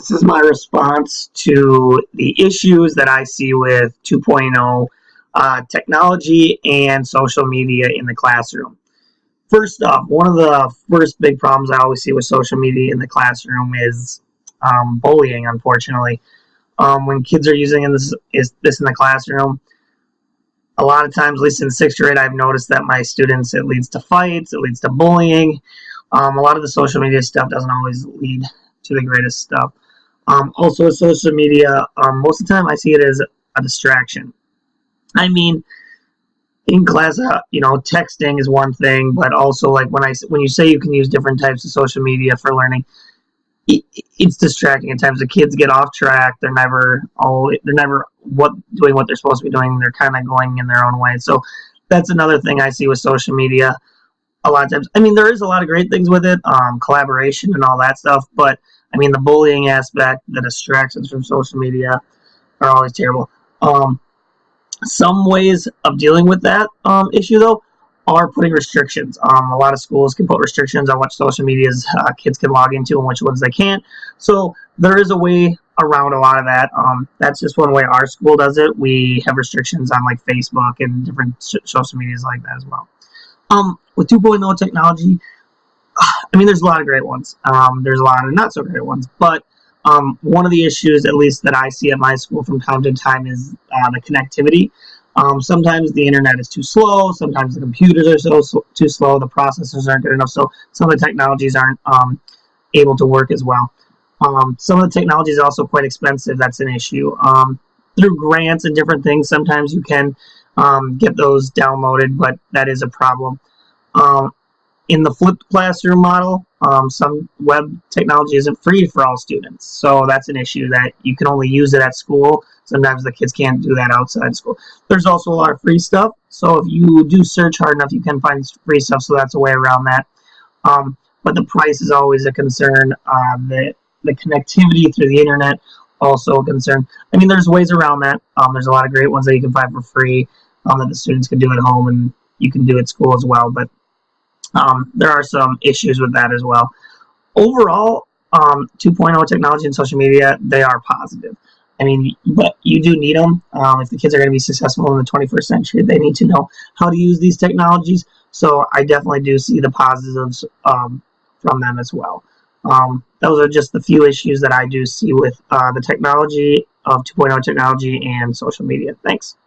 This is my response to the issues that I see with 2.0 technology and social media in the classroom. First off, one of the first big problems I always see with social media in the classroom is bullying, unfortunately. When kids are using this in the classroom, a lot of times, at least in sixth grade, I've noticed that my students, it leads to fights, it leads to bullying. A lot of the social media stuff doesn't always lead to the greatest stuff. Also, social media, most of the time I see it as a distraction. I mean, in class, texting is one thing, but also like when you say you can use different types of social media for learning, it's distracting at times. The kids get off track. They're never doing what they're supposed to be doing. They're kind of going in their own way. So that's another thing I see with social media. A lot of times, I mean, there is a lot of great things with it, collaboration and all that stuff. But I mean, the bullying aspect, the distractions from social media are always terrible. Some ways of dealing with that issue, though, are putting restrictions. A lot of schools can put restrictions on what social medias kids can log into and which ones they can't. So there is a way around a lot of that. That's just one way our school does it. We have restrictions on like Facebook and different social medias like that as well. With 2.0 technology, I mean, there's a lot of great ones. There's a lot of not so great ones, but one of the issues, at least that I see at my school from time to time, is the connectivity. Sometimes the internet is too slow. Sometimes the computers are too slow. The processors aren't good enough. So some of the technologies aren't able to work as well. Some of the technology is also quite expensive. That's an issue. Through grants and different things, sometimes you can get those downloaded, but that is a problem. In the flipped classroom model, some web technology isn't free for all students. So that's an issue that you can only use it at school. Sometimes the kids can't do that outside school. There's also a lot of free stuff. So if you do search hard enough, you can find free stuff. So that's a way around that. But the price is always a concern. The connectivity through the internet, also a concern. I mean, there's ways around that. There's a lot of great ones that you can find for free that the students can do at home and you can do at school as well. But there are some issues with that as well. Overall, 2.0 technology and social media, they are positive. I mean, but you do need them. If the kids are going to be successful in the 21st century, they need to know how to use these technologies. So I definitely do see the positives from them as well. Those are just the few issues that I do see with the technology of 2.0 technology and social media. Thanks.